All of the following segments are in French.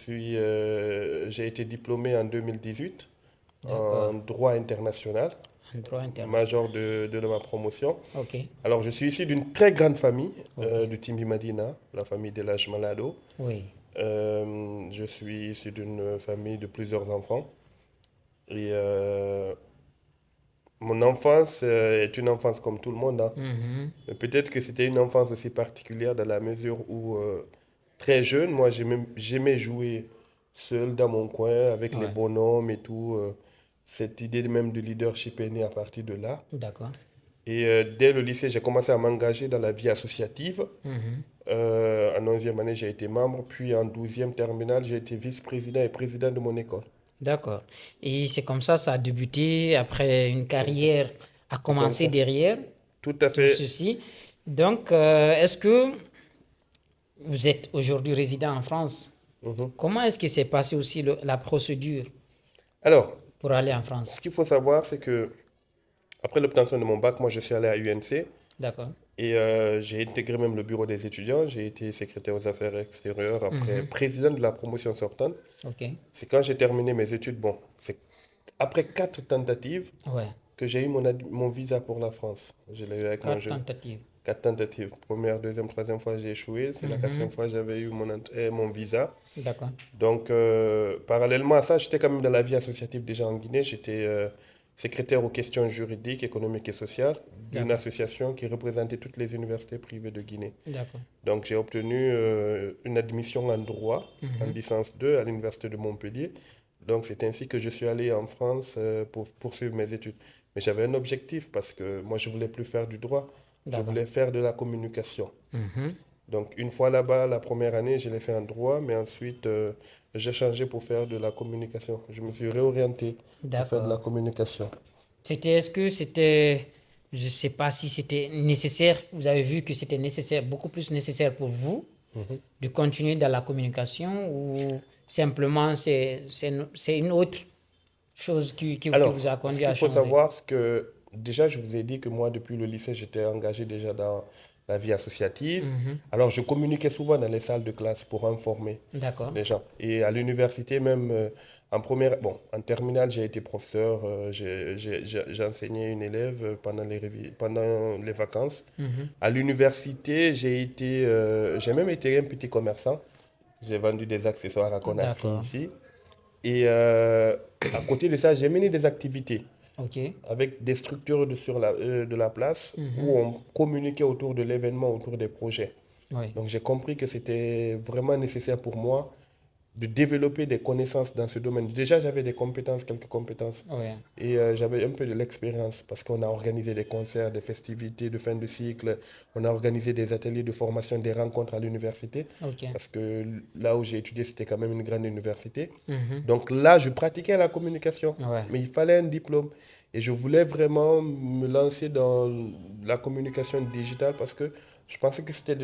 j'ai été diplômé en 2018 en D'accord. droit international, En droit major international. de ma promotion. Ok. Alors, je suis issu d'une très grande famille Ok. de Timbi Madina, la famille de l'âge Malado. Oui. Je suis issu d'une famille de plusieurs enfants. Et mon enfance est une enfance comme tout le monde, hein. Mhm. Mais peut-être que c'était une enfance aussi particulière dans la mesure où, très jeune, moi, j'aimais jouer seul dans mon coin avec les Ouais. bonhommes et tout. Cette idée même de leadership est née à partir de là. D'accord. Et dès le lycée, j'ai commencé à m'engager dans la vie associative. Mhm. En 11e année, j'ai été membre. Puis en 12e terminale, j'ai été vice-président et président de mon école. D'accord. Et c'est comme ça a débuté après une C'est ça. carrière a C'est comme commencé ça. derrière Tout à tout fait. ceci. Donc, est-ce que vous êtes aujourd'hui résident en France? Mhm. Comment est-ce que s'est passée aussi la procédure Alors, pour aller en ce France? qu'il faut savoir, c'est que après l'obtention de mon bac, moi, je suis allé à UNC D'accord. et j'ai intégré même le bureau des étudiants. J'ai été secrétaire aux affaires extérieures, après Mhm. président de la promotion sortante. Ok. C'est quand j'ai terminé mes études, bon, c'est après 4 tentatives Ouais. que j'ai eu mon visa pour la France. Je l'ai eu avec mon Quatre jeune. tentatives. 4 tentatives. Première, deuxième, troisième fois, j'ai échoué. C'est la quatrième Mhm. fois que j'avais eu mon visa. D'accord. Donc, parallèlement à ça, j'étais quand même dans la vie associative déjà en Guinée. J'étais secrétaire aux questions juridiques, économiques et sociales d'une D'accord. association qui représentait toutes les universités privées de Guinée. D'accord. Donc, j'ai obtenu une admission en droit, en Mhm. licence 2 à l'université de Montpellier. Donc, c'est ainsi que je suis allé en France pour poursuivre mes études. Mais j'avais un objectif parce que moi, je voulais plus faire du droit. Je D'accord. voulais faire de la communication. Mhm. Donc, une fois là-bas, la première année, je l'ai fait en droit, mais ensuite, j'ai changé pour faire de la communication. Je me suis réorienté pour faire de la D'accord. communication. Est-ce que c'était, je ne sais pas si c'était nécessaire, vous avez vu que c'était nécessaire, beaucoup plus nécessaire pour vous Mhm. de continuer dans la communication ou simplement c'est une autre chose qui vous Alors, a ce conduit qu'il à faut changer? savoir, c'est que déjà, je vous ai dit que moi, depuis le lycée, j'étais engagé déjà dans la vie associative. Mhm. Alors, je communiquais souvent dans les salles de classe pour informer D'accord. les gens. Et à l'université, même en première, bon, en terminale, j'ai été professeur. J'ai enseigné une élève pendant les vacances. Mhm. À l'université, j'ai même été un petit commerçant. J'ai vendu des accessoires à Conakry D'accord. ici. Et à côté de ça, j'ai mené des activités Ok. avec des structures de la place où Mhm. on communiquait autour de l'événement, autour des projets. Oui. Donc j'ai compris que c'était vraiment nécessaire pour moi de développer des connaissances dans ce domaine. Déjà, j'avais des compétences, quelques compétences, Oui. et j'avais un peu de l'expérience parce qu'on a organisé des concerts, des festivités de fin de cycle, on a organisé des ateliers de formation, des rencontres à l'université, Ok. parce que là où j'ai étudié, c'était quand même une grande université. Mhm. Donc là, je pratiquais la communication, Ouais. mais il fallait un diplôme. Et je voulais vraiment me lancer dans la communication digitale parce que je pensais que c'était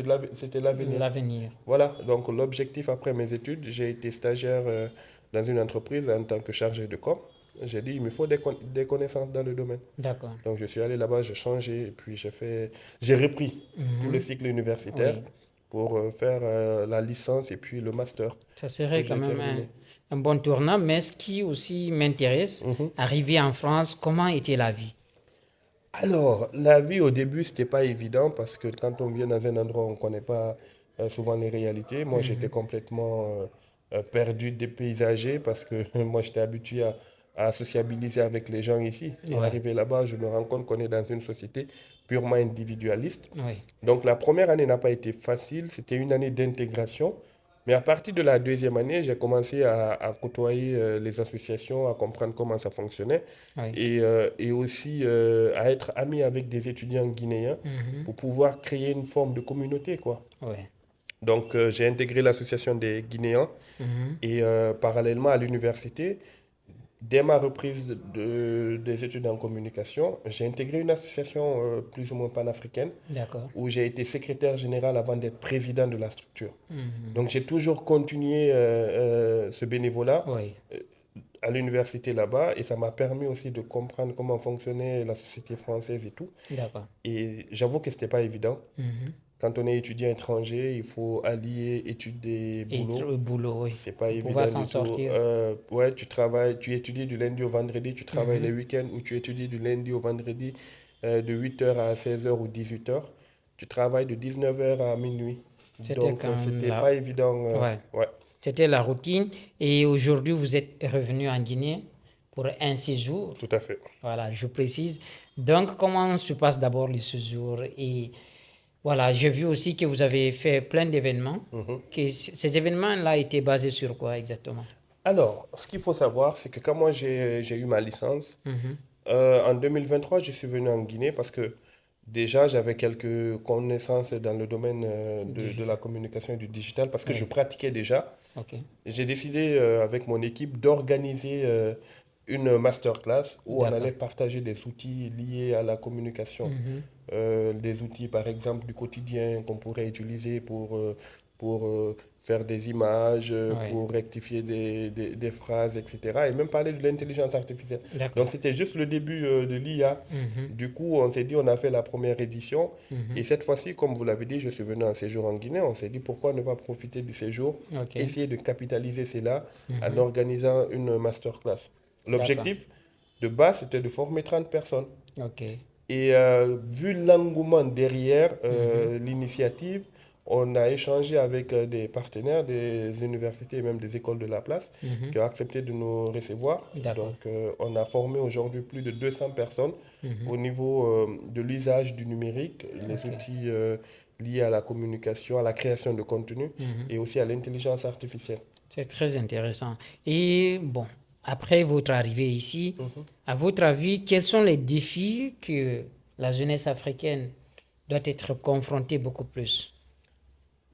l'avenir. L'avenir. Voilà, donc l'objectif après mes études, j'ai été stagiaire dans une entreprise en tant que chargé de com. J'ai dit, il me faut des connaissances dans le domaine. D'accord. Donc je suis allé là-bas, j'ai changé, et puis j'ai repris tout le Mhm. cycle universitaire Oui. pour faire la licence et puis le master Ça que serait quand j'ai même terminé. un bon tournant, mais ce qui aussi m'intéresse, Mhm. arrivé en France, comment était la vie? Alors, la vie au début, c'était pas évident parce que quand on vient dans un endroit où on ne connaît pas souvent les réalités, moi j'étais Mhm. complètement perdu, dépaysagé parce que moi j'étais habitué à sociabiliser avec les gens ici. Et Ouais. arrivé là-bas, je me rends compte qu'on est dans une société purement individualiste. Oui. Donc la première année n'a pas été facile, c'était une année d'intégration. Mais à partir de la deuxième année, j'ai commencé à côtoyer les associations, à comprendre comment ça fonctionnait Oui. et aussi à être ami avec des étudiants guinéens Mhm. pour pouvoir créer une forme de communauté, quoi. Ouais. Donc j'ai intégré l'association des Guinéens Mhm. et parallèlement à l'université, dès ma reprise des études en communication, j'ai intégré une association plus ou moins panafricaine D'accord. où j'ai été secrétaire général avant d'être président de la structure. Mhm. Donc j'ai toujours continué ce bénévolat Oui. euh, à l'université là-bas et ça m'a permis aussi de comprendre comment fonctionnait la société française et tout. D'accord. Et j'avoue que c'était pas évident Mhm. quand on est étudiant étranger, il faut allier études et Et boulot. le boulot, oui, C'est pas pour pouvoir évident s'en du tout. sortir. Ouais, tu travailles, tu étudies du lundi au vendredi, tu travailles les Mhm. week-ends ou tu étudies du lundi au vendredi de 8h à 16h ou 18h. Tu travailles de 19h à minuit. C'était Donc, quand même c'était là. pas évident. Ouais. Ouais, C'était la routine. Et aujourd'hui, vous êtes revenu en Guinée pour un séjour. tout à fait. Voilà, je précise. Donc, comment se passe d'abord le séjour? Et voilà, j'ai vu aussi que vous avez fait plein d'événements. Mhm. Que ces événements-là étaient basés sur quoi exactement? Alors, ce qu'il faut savoir, c'est que quand moi j'ai eu ma licence, Mhm. en 2023, je suis venu en Guinée parce que déjà j'avais quelques connaissances dans le domaine de la Digital. communication et du digital parce que je Oui, pratiquais déjà. ok. J'ai décidé avec mon équipe d'organiser une masterclass où on allait D'accord. partager des outils liés à la communication. Mhm. Des outils par exemple du quotidien qu'on pourrait utiliser pour faire des images, Oui, pour rectifier des phrases, etc. Et même parler de l'intelligence artificielle. Donc d'accord. c'était juste le début de l'IA. Mhm. Du coup, on s'est dit, on a fait la première édition. Et Mhm. cette fois-ci, comme vous l'avez dit, je suis venu en séjour en Guinée. On s'est dit, pourquoi ne pas profiter du séjour, Ok. essayer de capitaliser cela en Mhm. organisant une masterclass. D'accord. L'objectif de base, c'était de former 30 personnes. Ok. Et vu l'engouement derrière Mhm. l'initiative, on a échangé avec des partenaires, des universités et même des écoles de la place Mhm. qui ont accepté de nous recevoir. D'accord. Donc, on a formé aujourd'hui plus de 200 personnes Mhm. au niveau de l'usage du numérique, les Ok. outils liés à la communication, à la création de contenu Mhm. et aussi à l'intelligence artificielle. C'est très intéressant. Et bon, après votre arrivée ici, Mhm. à votre avis, quels sont les défis que la jeunesse africaine doit être confrontée beaucoup plus?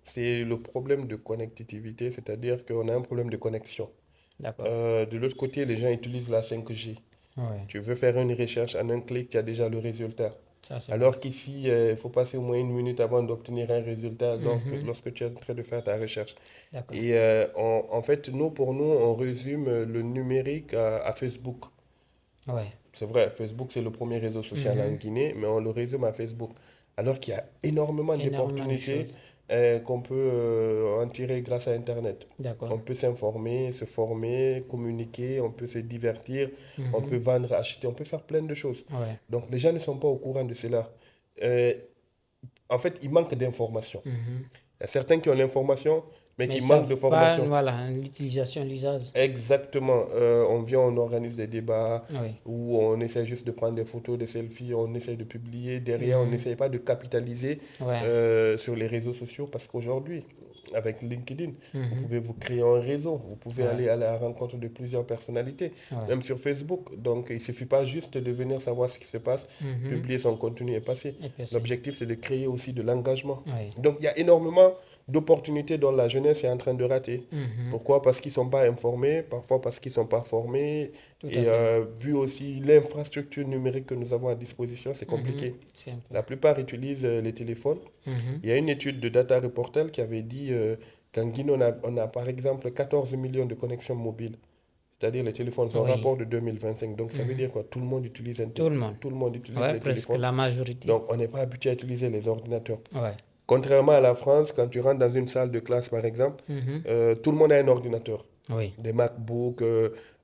C'est le problème de connectivité, c'est-à-dire qu'on a un problème de connexion. D'accord. De l'autre côté, les gens utilisent la 5G. Ouais, Tu veux faire une recherche en un clic, tu as déjà le résultat. ça c'est vrai. Alors qu'ici, il faut passer au moins une minute avant d'obtenir un résultat Mhm. lorsque tu es en train de faire ta recherche. D'accord. Et en fait, pour nous, on résume le numérique à Facebook. Ouais. C'est vrai, Facebook, c'est le premier réseau social en Mhm. Guinée, mais on le résume à Facebook. Alors qu'il y a énormément Énormément de d'opportunités choses. qu'on peut en tirer grâce à Internet. D'accord. On peut s'informer, se former, communiquer, on peut se divertir, on peut Mhm. vendre, acheter, on peut faire plein de choses. Ouais. Donc les gens ne sont pas au courant de cela. Euh, En fait, il manque d'informations. Mhm. Il y a certains qui ont l'information, mais Mais qui ils manquent savent de pas, formation. voilà, l'utilisation, l'usage. Exactement. On vient, on organise des débats Oui. où on essaie juste de prendre des photos, des selfies, on essaie de publier. Derrière, on Mhm. n'essaie pas de capitaliser Ouais. sur les réseaux sociaux parce qu'aujourd'hui, avec LinkedIn, vous Mhm. pouvez vous créer un réseau, vous pouvez Ouais. aller à la rencontre de plusieurs personnalités, Ouais. même sur Facebook. Donc, il ne suffit pas juste de venir savoir ce qui se passe, Mhm. publier son contenu et passer. Et puis c'est. L'objectif, c'est de créer aussi de l'engagement. Oui. Donc, il y a énormément d'opportunités dont la jeunesse est en train de rater. Mhm. Pourquoi? Parce qu'ils ne sont pas informés, parfois parce qu'ils ne sont pas formés. Tout à Et fait. vu aussi l'infrastructure numérique que nous avons à disposition, c'est Mhm. compliqué. C'est un peu. La plupart utilisent les téléphones. Mhm. Il y a une étude de Data Reportel qui avait dit qu'en Guinée, on a par exemple 14 millions de connexions mobiles. C'est-à-dire les téléphones, c'est un Oui. rapport de 2025. Donc ça veut Mhm. dire quoi? Tout le monde utilise Tout le monde. tout le monde utilise Ouais, les presque téléphones. la majorité. Donc on n'est pas habitué à utiliser les ordinateurs. Ouais. Contrairement à la France, quand tu rentres dans une salle de classe, par exemple, Mhm. tout le monde a un ordinateur. Oui. Des MacBooks,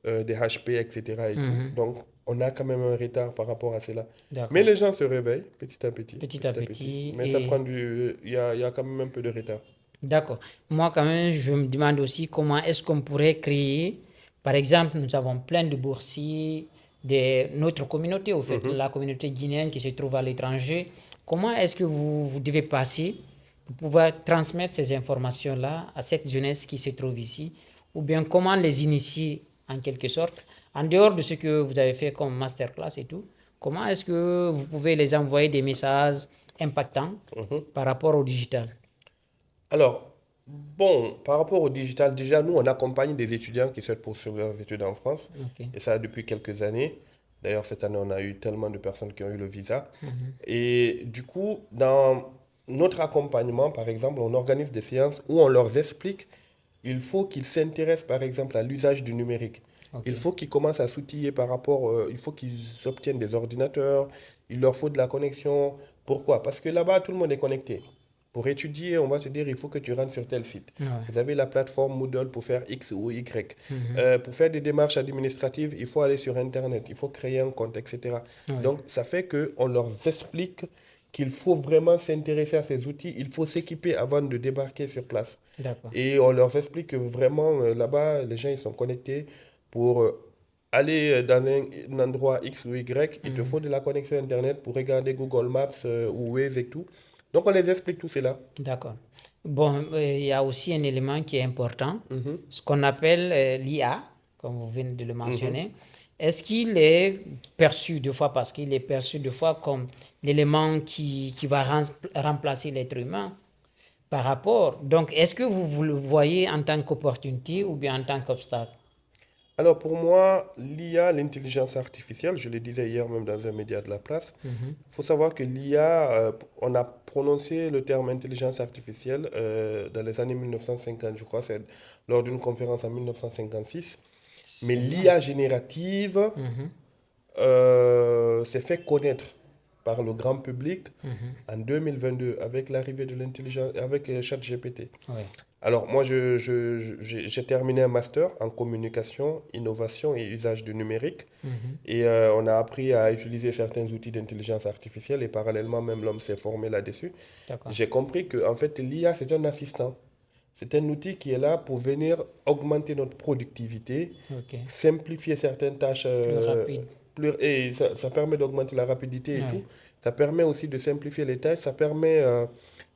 des HP, etc. et tout. Mhm. Donc, on a quand même un retard par rapport à cela. Mais D'accord. les gens se réveillent petit à petit, Petit à petit à petit. petit. Mais ça Et prend du... il y a quand même un peu de retard. d'accord. Moi, quand même, je me demande aussi comment est-ce qu'on pourrait créer, par exemple, nous avons plein de boursiers de notre communauté, au fait, Mhm. la communauté guinéenne qui se trouve à l'étranger. Comment est-ce que vous devez passer pour pouvoir transmettre ces informations-là à cette jeunesse qui se trouve ici, ou bien comment les initier en quelque sorte, en dehors de ce que vous avez fait comme masterclass et tout, comment est-ce que vous pouvez les envoyer des messages impactants Mhm. par rapport au digital? Alors, bon, par rapport au digital, déjà, nous, on accompagne des étudiants qui souhaitent poursuivre leurs études en France. Ok. Et ça depuis quelques années. D'ailleurs, cette année, on a eu tellement de personnes qui ont eu le visa. Mhm. Et du coup, dans notre accompagnement, par exemple, on organise des séances où on leur explique il faut qu'ils s'intéressent, par exemple, à l'usage du numérique. Ok. Il faut qu'ils commencent à s'outiller par rapport, il faut qu'ils obtiennent des ordinateurs, il leur faut de la connexion. Pourquoi? Parce que là-bas, tout le monde est connecté. Pour étudier, on va te dire, il faut que tu rentres sur tel site. Ouais. Vous avez la plateforme Moodle pour faire X ou Y. Mhm. Pour faire des démarches administratives, il faut aller sur Internet, il faut créer un compte, etc. Ouais. Donc, ça fait qu'on leur explique qu'il faut vraiment s'intéresser à ces outils, il faut s'équiper avant de débarquer sur place. D'accord. Et on leur explique que vraiment, là-bas, les gens, ils sont connectés pour aller dans un endroit X ou Y. Il te Mhm. faut de la connexion Internet pour regarder Google Maps ou Waze et tout. Donc, on les explique tout cela. D'accord. Bon, il y a aussi un élément qui est important, Mhm, ce qu'on appelle l'IA, comme vous venez de le mhm. mentionner. Est-ce qu'il est perçu deux fois, parce qu'il est perçu deux fois comme l'élément qui va remplacer l'être humain par rapport. Donc, est-ce que vous le voyez en tant qu'opportunité ou bien en tant qu'obstacle? Alors, pour moi, l'IA, l'intelligence artificielle, je le disais hier même dans un média de la place, Mhm. il faut savoir que l'IA, on a prononcé le terme intelligence artificielle dans les années 1950, je crois, c'est lors d'une conférence en 1956. Mais C'est bien. l'IA générative Mhm. s'est fait connaître par le grand public Mhm. en 2022 avec l'arrivée de l'intelligence, avec ChatGPT. Ouais. Alors moi, j'ai terminé un master en communication, innovation et usage du numérique. Mhm. Et on a appris à utiliser certains outils d'intelligence artificielle et parallèlement, même l'homme s'est formé là-dessus. D'accord. J'ai compris que en fait, l'IA, c'est un assistant. C'est un outil qui est là pour venir augmenter notre productivité, Ok. simplifier certaines tâches, Plus rapide. et ça permet d'augmenter la rapidité et tout. Ouais. Ça permet aussi de simplifier les tâches. Ça permet,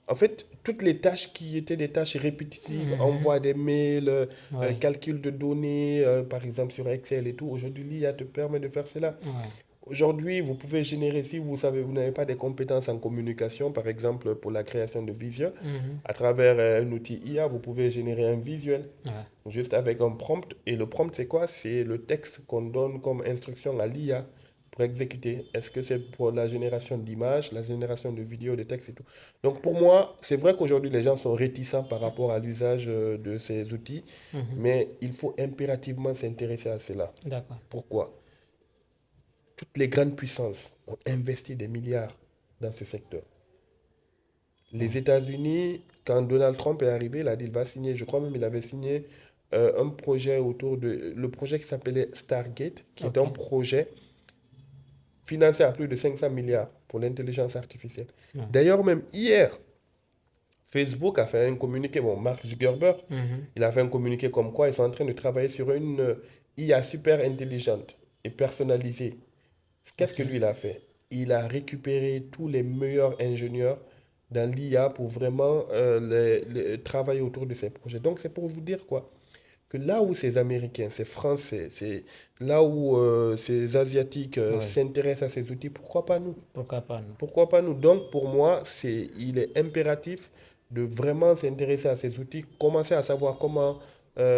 en fait, toutes les tâches qui étaient des tâches répétitives, Mhm. envoi des mails, Ouais. calcul de données, par exemple sur Excel et tout, aujourd'hui, l'IA te permet de faire cela. Ouais. Aujourd'hui, vous pouvez générer, si vous savez, vous n'avez pas des compétences en communication, par exemple pour la création de visuels, Mhm. à travers un outil IA, vous pouvez générer un visuel Ouais. juste avec un prompt. Et le prompt, c'est quoi? C'est le texte qu'on donne comme instruction à l'IA pour exécuter. Est-ce que c'est pour la génération d'images, la génération de vidéos, de textes et tout? Donc pour moi, c'est vrai qu'aujourd'hui, les gens sont réticents par rapport à l'usage de ces outils, Mhm. mais il faut impérativement s'intéresser à cela. D'accord. Pourquoi? Toutes les grandes puissances ont investi des milliards dans ce secteur. Les Ouais. États-Unis, quand Donald Trump est arrivé, il a dit qu'il va signer, je crois même il avait signé un projet autour de, le projet qui s'appelait Stargate, qui est Ok. un projet financé à plus de 500 milliards pour l'intelligence artificielle. Ouais. D'ailleurs, même hier, Facebook a fait un communiqué, bon, Mark Zuckerberg, Mhm. il a fait un communiqué comme quoi ils sont en train de travailler sur une IA super intelligente et personnalisée. Qu'est-ce Ok. que lui, il a fait? Il a récupéré tous les meilleurs ingénieurs dans l'IA pour vraiment travailler autour de ces projets. Donc, c'est pour vous dire quoi? Que là où ces Américains, ces Français, là où ces Asiatiques Ouais. s'intéressent à ces outils, pourquoi pas nous? Pourquoi pas nous? Pourquoi pas nous? Donc, pour moi, il est impératif de vraiment s'intéresser à ces outils, commencer à savoir comment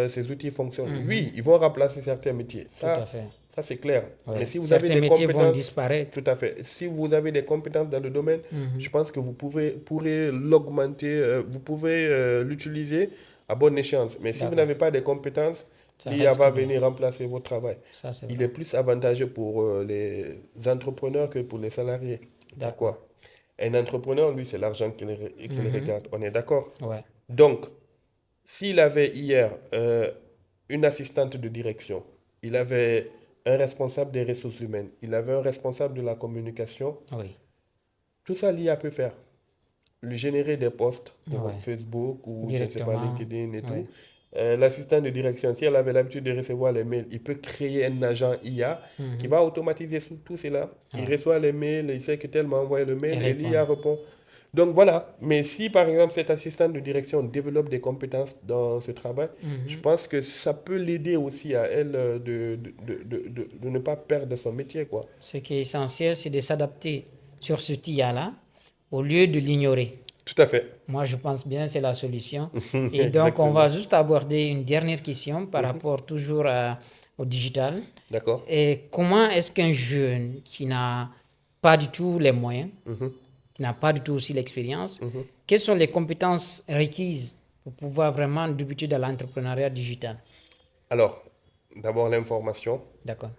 ces outils fonctionnent. Mhm. Oui, ils vont remplacer certains métiers. Tout à fait. Ça c'est clair. Mais Ouais. si vous avez Certains des métiers vont compétences, disparaître. tout à fait. Si vous avez des compétences dans le domaine, je Mhm. pense que pourrez l'augmenter, vous pouvez l'utiliser à bonne échéance. Mais si vous D'accord. n'avez pas des compétences, Ça l'IA risque va bien. venir remplacer votre travail. Ça, c'est Il est vrai. plus avantageux pour les entrepreneurs que pour les salariés. D'accord. Pourquoi? Un entrepreneur, lui, c'est l'argent qu'il Mhm. regarde. On est d'accord? Ouais. Donc, s'il avait hier une assistante de direction, il avait un responsable des ressources humaines, il avait un responsable de la communication, Oui. tout ça l'IA peut faire. Lui générer des posts pour Ouais. Facebook ou je ne sais pas, Directement. LinkedIn et Ouais. tout. L'assistant de direction, si elle avait l'habitude de recevoir les mails, il peut créer un agent IA qui Mhm. va automatiser tout cela. Il Ouais. reçoit les mails, il sait que tel m'a envoyé le Et mail et répondre. l'IA répond. Donc voilà, mais si par exemple cet assistant de direction développe des compétences dans ce travail, je Mhm. pense que ça peut l'aider aussi à elle de ne pas perdre son métier, quoi. Ce qui est essentiel, c'est de s'adapter sur ce TIA-là au lieu de l'ignorer. Tout à fait. Moi, je pense bien que c'est la solution. Et donc, on va Exactement. juste aborder une dernière question par Mhm. rapport toujours au digital. D'accord. Et comment est-ce qu'un jeune qui n'a pas du tout les moyens, Mhm. qui n'a pas du tout aussi l'expérience, Mhm. quelles sont les compétences requises pour pouvoir vraiment débuter dans l'entrepreneuriat digital? Alors, d'abord l'information. D'accord.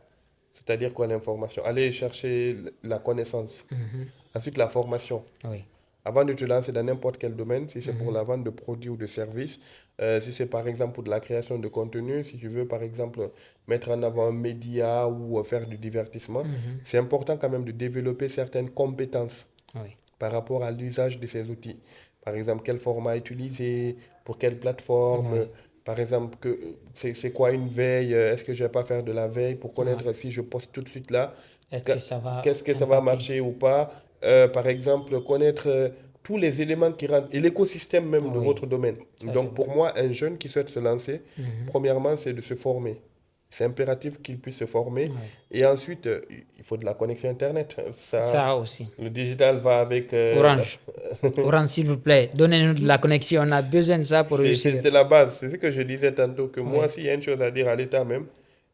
C'est-à-dire quoi l'information? Aller chercher la connaissance. Mhm. Ensuite, la formation. Oui. avant de te lancer dans n'importe quel domaine, si c'est pour la vente de produits ou de services, si c'est par exemple pour de la création de contenu, si tu veux par exemple mettre en avant un média ou faire du divertissement, Mhm. c'est important quand même de développer certaines compétences Oui. par rapport à l'usage de ces outils. Par exemple, quel format utiliser, pour quelle plateforme, Oui. par exemple, c'est quoi une veille, est-ce que je vais pas faire de la veille pour Oui. connaître si je poste tout de suite là, Est-ce que- que ça va qu'est-ce que ça va impacter? marcher ou pas. Par exemple, connaître tous les éléments qui rentrent et l'écosystème même de Oui, votre domaine. ça c'est Donc, vrai. pour moi, un jeune qui souhaite se lancer, Mhm. premièrement, c'est de se former. C'est impératif qu'il puisse se former. Oui. Et ensuite, il faut de la connexion Internet. Ça, Ça aussi. le digital va avec... Orange. Orange, s'il vous plaît, donnez-nous de la connexion. On a besoin de ça pour réussir. C'est la base. C'est ce que je disais tantôt, que moi, Oui. s'il y a une chose à dire à l'État même,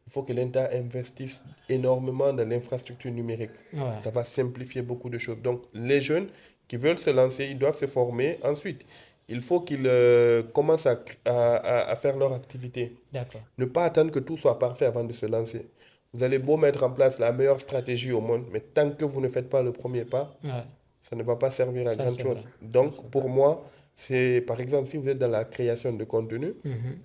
il faut que l'État investisse énormément dans l'infrastructure numérique. Ouais. Ça va simplifier beaucoup de choses. Donc, les jeunes qui veulent se lancer, ils doivent se former. Ensuite, il faut qu'ils commencent à faire leur activité. D'accord. Ne pas attendre que tout soit parfait avant de se lancer. Vous allez beau mettre en place la meilleure stratégie au monde, mais tant que vous ne faites pas le premier pas, Ouais. ça ne va pas servir à Ça grand c'est vrai. chose. Ça c'est Donc, vrai. pour moi, c'est par exemple, si vous êtes dans la création de contenu, Mhm.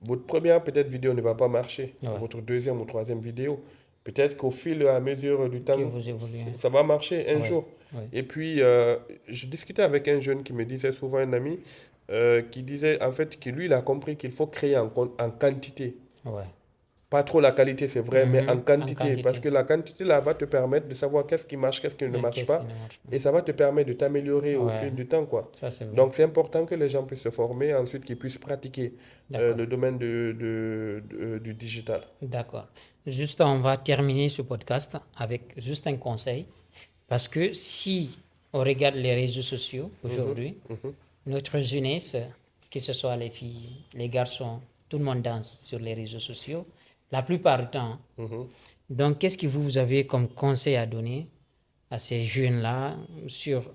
votre première peut-être vidéo ne va pas marcher, Ouais. votre deuxième ou troisième vidéo. Peut-être qu'au fil et à mesure du Que temps, vous évoluez. ça va marcher un Ouais. jour. Ouais. Et puis, je discutais avec un jeune qui me disait souvent, un ami, qui disait en fait que lui, il a compris qu'il faut créer en quantité. Ouais. Pas trop la qualité, c'est vrai, mais en Mhm. En quantité. Parce quantité. que la quantité, là, va te permettre de savoir qu'est-ce qui marche, qu'est-ce qui ne Mais marche qu'est-ce qui pas. ne marche pas? Et ça va te permettre de t'améliorer au Ouais. fil du temps, quoi. Ça c'est vrai. Donc, c'est important que les gens puissent se former, ensuite qu'ils puissent pratiquer D'accord. le domaine du digital. D'accord. Juste, on va terminer ce podcast avec juste un conseil. Parce que si on regarde les réseaux sociaux Mhm, aujourd'hui, mhm, notre jeunesse, que ce soit les filles, les garçons, tout le monde danse sur les réseaux sociaux, la plupart du temps. mhm. Donc, qu'est-ce que vous avez comme conseil à donner à ces jeunes-là sur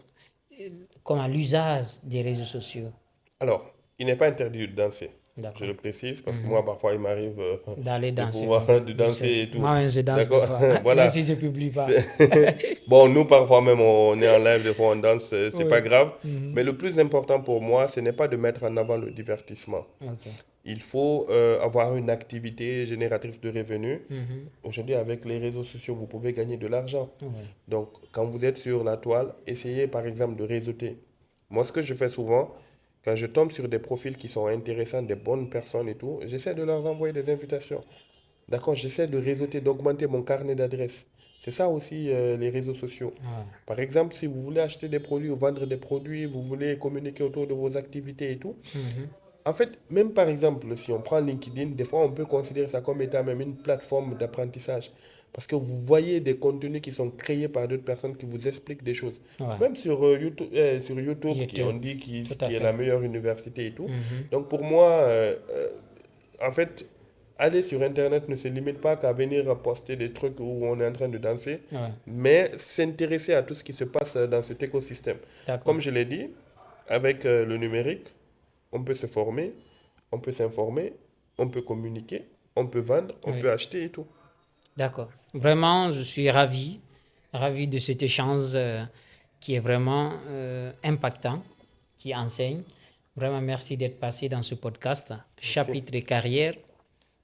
comment l'usage des réseaux sociaux? Alors, il n'est pas interdit de danser. Je D'accord. le précise parce que Mhm. moi, parfois, il m'arrive D'aller de danser, pouvoir oui. de Je danser sais. et tout. Moi, je danse des D'accord? fois, même Voilà. si je ne publie pas. C'est- Bon, nous, parfois même, on est en live, des fois, on danse, c'est pas Oui. grave. Mhm. Mais le plus important pour moi, ce n'est pas de mettre en avant le divertissement. Ok. Il faut avoir une activité génératrice de revenus. Mhm. Aujourd'hui, avec les réseaux sociaux, vous pouvez gagner de l'argent. Oui. Donc, quand vous êtes sur la toile, essayez par exemple de réseauter. Moi, ce que je fais souvent, quand je tombe sur des profils qui sont intéressants, des bonnes personnes et tout, j'essaie de leur envoyer des invitations. D'accord? J'essaie de réseauter, d'augmenter mon carnet d'adresses. C'est ça aussi les réseaux sociaux. Ouais. Par exemple, si vous voulez acheter des produits ou vendre des produits, vous voulez communiquer autour de vos activités et tout. Mhm. En fait, même par exemple, si on prend LinkedIn, des fois on peut considérer ça comme étant même une plateforme d'apprentissage. Parce que vous voyez des contenus qui sont créés par d'autres personnes qui vous expliquent des choses. Ouais. Même sur YouTube qui on YouTube. dit Tout à qui est la fait. meilleure université et tout. Mhm. Donc pour moi, en fait, aller sur Internet ne se limite pas qu'à venir poster des trucs où on est en train de danser, Ouais. mais s'intéresser à tout ce qui se passe dans cet écosystème. D'accord. Comme je l'ai dit, avec le numérique, on peut se former, on peut s'informer, on peut communiquer, on peut vendre, on Oui. peut acheter et tout. D'accord. Vraiment, je suis ravi, ravi de cet échange qui est vraiment impactant, qui enseigne. Vraiment, merci d'être passé dans ce podcast. Merci. Chapitre et carrière.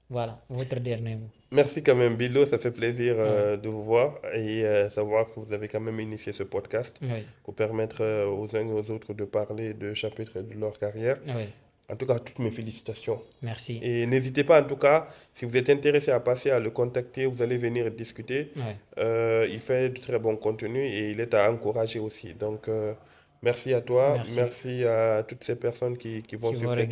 Voilà, votre dernier mot. Merci quand même, Bilo, ça fait plaisir Ouais. de vous voir et savoir que vous avez quand même initié ce podcast Oui, pour permettre aux uns et aux autres de parler de chapitres de leur carrière. oui, En tout cas, toutes mes félicitations. merci. Et n'hésitez pas, en tout cas, si vous êtes intéressé à passer à le contacter, vous allez venir discuter. Ouais. Il fait du très bon contenu et il est à encourager aussi. Donc, merci à toi, Merci. merci à toutes ces personnes qui vont Qui suivre vont cette